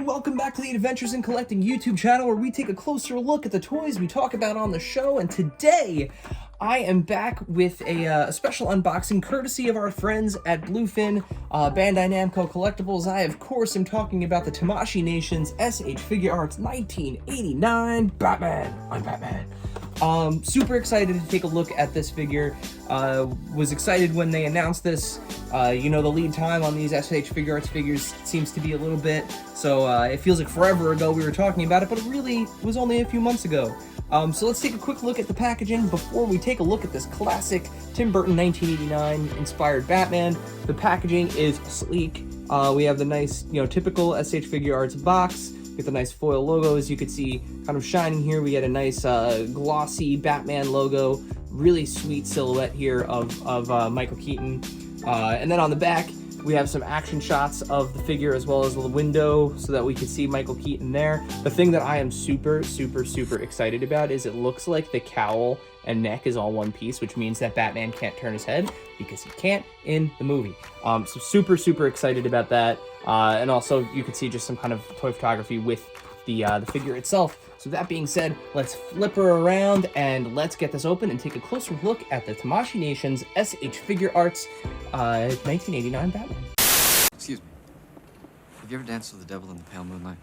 welcome back to the Adventures in Collecting YouTube channel, where we take a closer look at the toys we talk about on the show. And today, I am back with a special unboxing courtesy of our friends at Bluefin, Bandai Namco Collectibles. I, of course, am talking about the Tamashii Nations S.H. Figuarts 1989 Batman. I'm Batman. Super excited to take a look at this figure. Was excited when they announced this. You know, the lead time on these S.H. Figuarts figures seems to be a little bit, so it feels like forever ago we were talking about it, but it really was only a few months ago. So let's take a quick look at the packaging before we take a look at this classic Tim Burton 1989 inspired Batman. The packaging is sleek. We have the nice, you know, typical S.H. Figuarts box. Get the nice foil logo, as you can see, kind of shining here. We get a nice glossy Batman logo, really sweet silhouette here of Michael Keaton. And then on the back, we have some action shots of the figure as well as the window so that we can see Michael Keaton there. The thing that I am super excited about is it looks like the cowl and neck is all one piece, which means that Batman can't turn his head because he can't in the movie. So super excited about that. And also you can see just some kind of toy photography with the figure itself. So that being said, let's flip her around and let's get this open and take a closer look at the Tamashii Nations S.H. Figuarts 1989 Batman. Excuse me. Have you ever danced with the devil in the pale moonlight?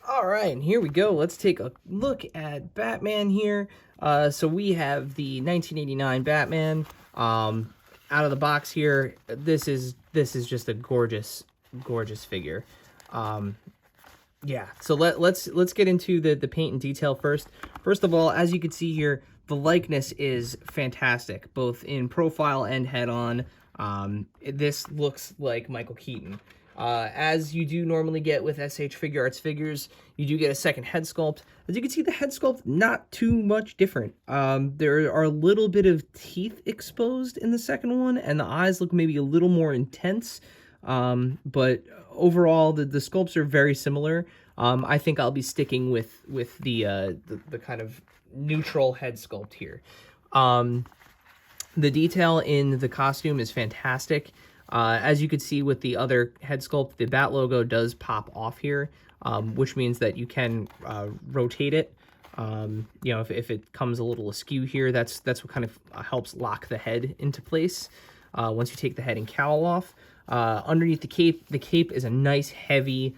Alright, and here we go. Let's take a look at Batman here. So we have the 1989 Batman out of the box here. This is just a gorgeous figure. Yeah, so let's get into the paint and detail first. First of all, as you can see here, the likeness is fantastic, both in profile and head-on. This looks like Michael Keaton. As you do normally get with S.H. Figuarts figures, you do get a second head sculpt. As you can see, the head sculpt, not too much different. There are a little bit of teeth exposed in the second one, and the eyes look maybe a little more intense. But overall, the sculpts are very similar. I think I'll be sticking with the kind of neutral head sculpt here. The detail in the costume is fantastic. As you can see with the other head sculpt, the bat logo does pop off here, which means that you can rotate it. You know, if it comes a little askew here, that's what kind of helps lock the head into place once you take the head and cowl off. Underneath the cape is a nice heavy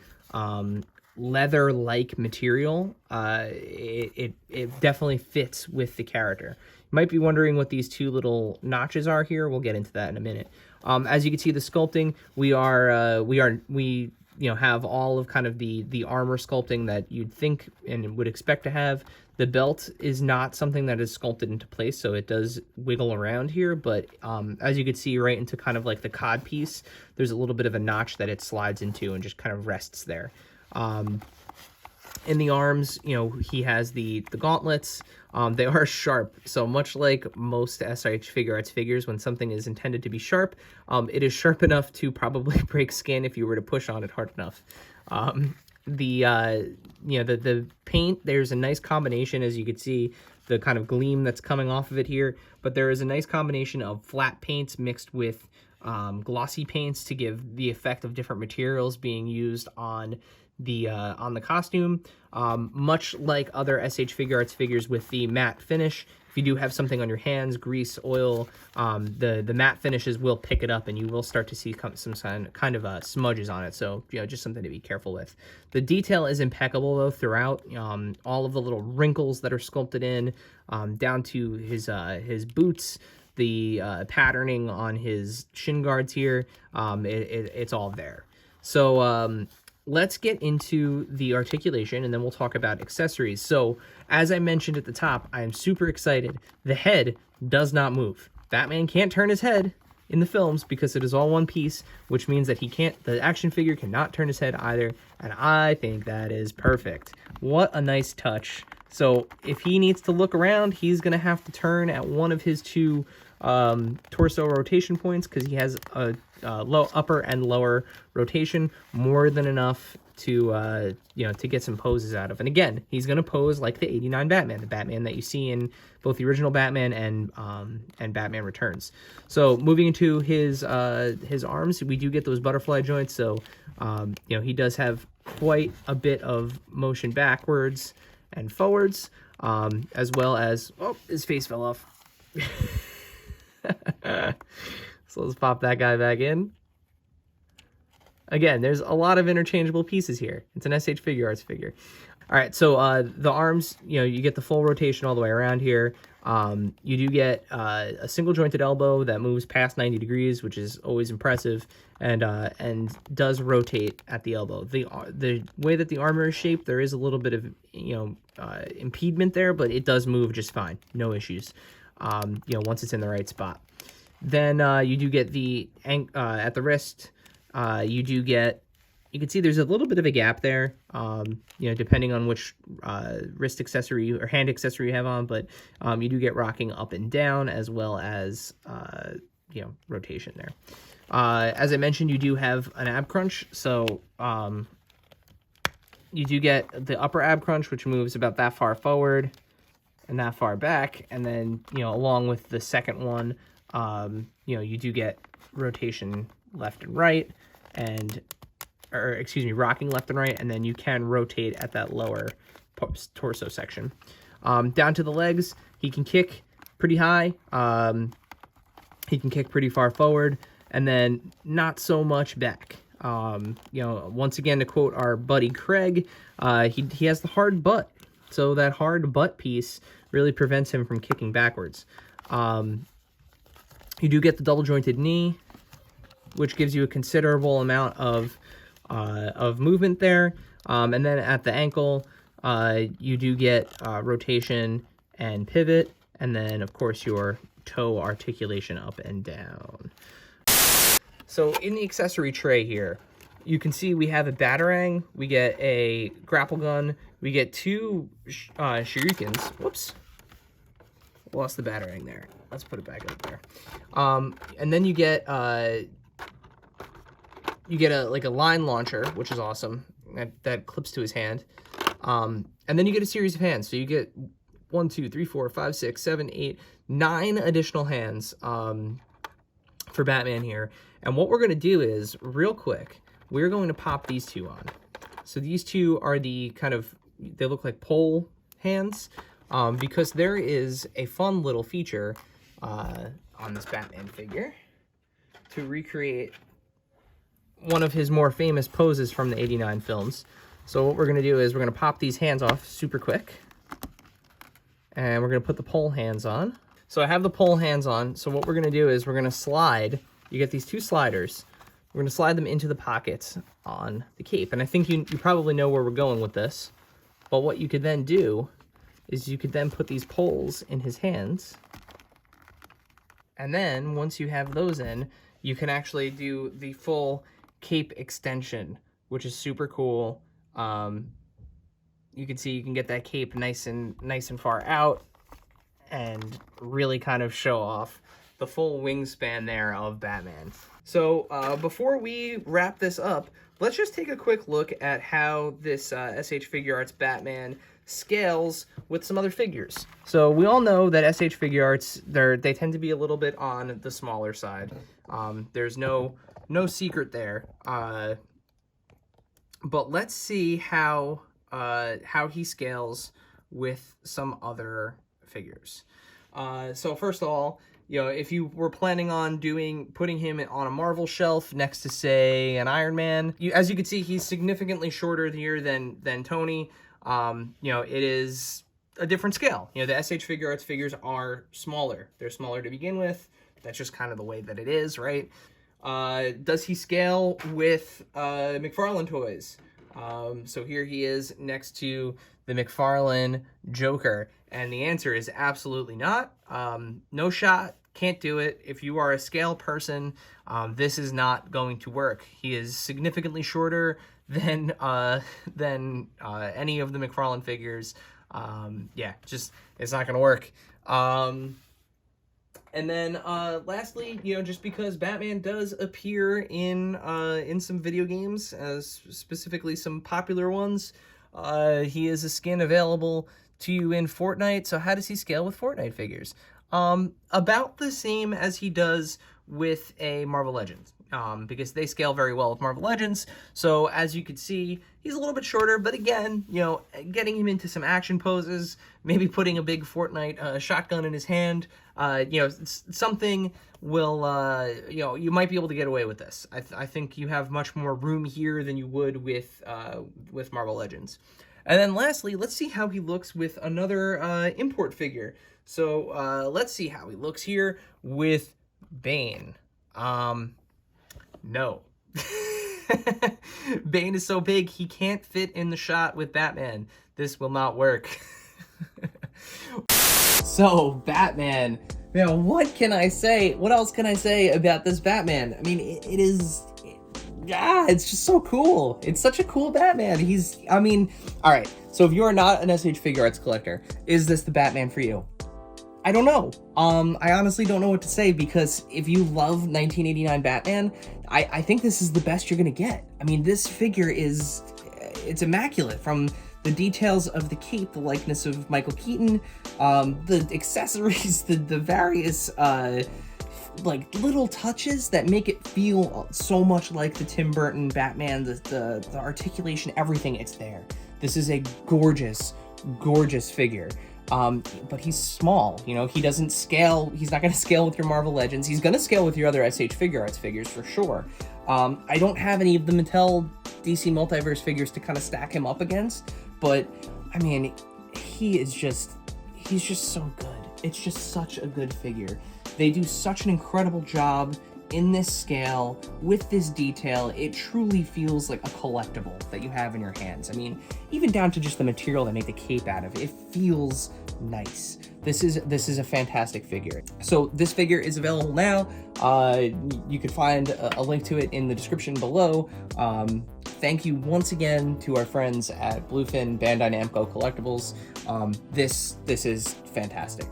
leather-like material. It definitely fits with the character. You might be wondering what these two little notches are here. We'll get into that in a minute. As you can see, the sculpting, we have all of kind of the armor sculpting that you'd think and would expect to have. The belt is not something that is sculpted into place, so it does wiggle around here, but as you can see right into kind of like the cod piece, there's a little bit of a notch that it slides into and just kind of rests there. In the arms, you know, he has the gauntlets. They are sharp, so much like most S.H. Figuarts figures, when something is intended to be sharp, it is sharp enough to probably break skin if you were to push on it hard enough. The paint, there's a nice combination, as you can see, the kind of gleam that's coming off of it here, but there is a nice combination of flat paints mixed with glossy paints to give the effect of different materials being used on the costume. Much like other S.H. Figuarts figures with the matte finish, if you do have something on your hands, grease, oil, the matte finishes will pick it up and you will start to see some kind of smudges on it. So, you know, just something to be careful with. The detail is impeccable though throughout. All of the little wrinkles that are sculpted in, down to his boots, the patterning on his shin guards here, it's all there. So, let's get into the articulation and then we'll talk about accessories. So, as I mentioned at the top, I am super excited. The head does not move. Batman can't turn his head in the films because it is all one piece, which means that the action figure cannot turn his head either, and I think that is perfect. What a nice touch. So, if he needs to look around, he's going to have to turn at one of his two torso rotation points because he has a upper and lower rotation, more than enough to to get some poses out of. And again, he's going to pose like the '89 Batman, the Batman that you see in both the original Batman and Batman Returns. So moving into his arms, we do get those butterfly joints. So he does have quite a bit of motion backwards and forwards, as well as his face fell off. So let's pop that guy back in. Again, there's a lot of interchangeable pieces here. It's an S.H. Figuarts figure. All right, so the arms, you get the full rotation all the way around here. You do get a single jointed elbow that moves past 90 degrees, which is always impressive, and does rotate at the elbow. The way that the armor is shaped, there is a little bit of impediment there, but it does move just fine, no issues. Once it's in the right spot. Then you do get at the wrist. You can see there's a little bit of a gap there, depending on which wrist accessory or hand accessory you have on, but you do get rocking up and down, as well as, rotation there. As I mentioned, you do have an ab crunch, so you do get the upper ab crunch, which moves about that far forward and that far back, and then, along with the second one, you do get rotation left and right, rocking left and right, and then you can rotate at that lower torso section. Down to the legs, he can kick pretty high, he can kick pretty far forward, and then not so much back. Once again, to quote our buddy Craig, he has the hard butt, so that hard butt piece really prevents him from kicking backwards. You do get the double jointed knee, which gives you a considerable amount of movement there. And then at the ankle, you do get rotation and pivot, and then of course your toe articulation up and down. So in the accessory tray here, you can see we have a batarang, we get a grapple gun, we get two shurikens. Whoops. Lost the batarang there. Let's put it back up there. And then you get a line launcher, which is awesome. That clips to his hand. And then you get a series of hands. So you get 1, 2, 3, 4, 5, 6, 7, 8, 9 additional hands for Batman here. And what we're going to do is, real quick, we're going to pop these two on. So these two are the they look like pole hands. Because there is a fun little feature on this Batman figure to recreate one of his more famous poses from the '89 films. So what we're going to do is we're going to pop these hands off super quick, and we're going to put the pole hands on. So I have the pole hands on, so what we're going to do is we're going to slide. You get these two sliders. We're going to slide them into the pockets on the cape, and I think you probably know where we're going with this, but what you could then do is you could then put these poles in his hands, and then once you have those in, you can actually do the full cape extension, which is super cool. You can see you can get that cape nice and far out, and really kind of show off the full wingspan there of Batman. So before we wrap this up, let's just take a quick look at how this S.H. Figuarts Batman scales with some other figures. So we all know that S.H. Figuarts, they tend to be a little bit on the smaller side. There's no secret there. But let's see how he scales with some other figures. So first of all, if you were planning on putting him on a Marvel shelf next to, say, an Iron Man, as you can see, he's significantly shorter here than Tony. It is a different scale. The S.H. Figuarts figures are smaller. They're smaller to begin with. That's just kind of the way that it is, right? Does he scale with McFarlane toys? So here he is next to the McFarlane Joker, and the answer is absolutely not. No shot. Can't do it. If you are a scale person, this is not going to work. He is significantly shorter than any of the McFarlane figures. Yeah, just it's not gonna work. And then lastly, just because Batman does appear in some video games, specifically some popular ones, he is a skin available to you in Fortnite. So how does he scale with Fortnite figures? About the same as he does with a Marvel Legends, because they scale very well with Marvel Legends. So as you can see, he's a little bit shorter, but again, getting him into some action poses, maybe putting a big Fortnite shotgun in his hand, something will, you might be able to get away with this. I think you have much more room here than you would with Marvel Legends. And then lastly, let's see how he looks with another import figure. So let's see how he looks here with Bane. No. Bane is so big, he can't fit in the shot with Batman. This will not work. So, Batman. Man, what can I say? What else can I say about this Batman? I mean, it's just so cool. It's such a cool Batman. All right. So if you're not an S.H. Figuarts collector, is this the Batman for you? I don't know. I honestly don't know what to say, because if you love 1989 Batman, I think this is the best you're gonna get. I mean, this figure it's immaculate, from the details of the cape, the likeness of Michael Keaton, the accessories, the various little touches that make it feel so much like the Tim Burton Batman, the articulation, everything, it's there. This is a gorgeous, gorgeous figure. But he's small, he doesn't scale. He's not going to scale with your Marvel Legends. He's going to scale with your other S.H. Figuarts figures for sure. I don't have any of the Mattel DC Multiverse figures to kind of stack him up against, but I mean, he's just so good. It's just such a good figure. They do such an incredible job in this scale, with this detail. It truly feels like a collectible that you have in your hands. I mean, even down to just the material they make the cape out of, it feels nice. This is a fantastic figure. So this figure is available now. You can find a link to it in the description below. Thank you once again to our friends at Bluefin, Bandai Namco Collectibles. This is fantastic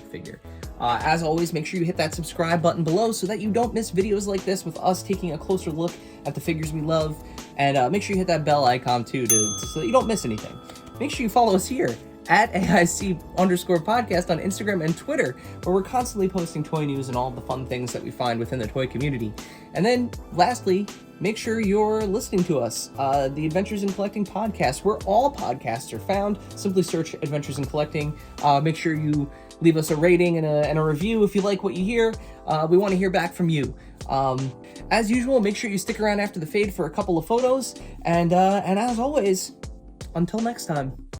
figure. As always, make sure you hit that subscribe button below so that you don't miss videos like this with us taking a closer look at the figures we love. And make sure you hit that bell icon too, so that you don't miss anything. Make sure you follow us here at AIC_podcast on Instagram and Twitter, where we're constantly posting toy news and all the fun things that we find within the toy community. And then lastly, make sure you're listening to us, the Adventures in Collecting podcast, where all podcasts are found. Simply search Adventures in Collecting. Make sure you leave us a rating and a review if you like what you hear. We want to hear back from you. As usual, make sure you stick around after the fade for a couple of photos. And as always, until next time.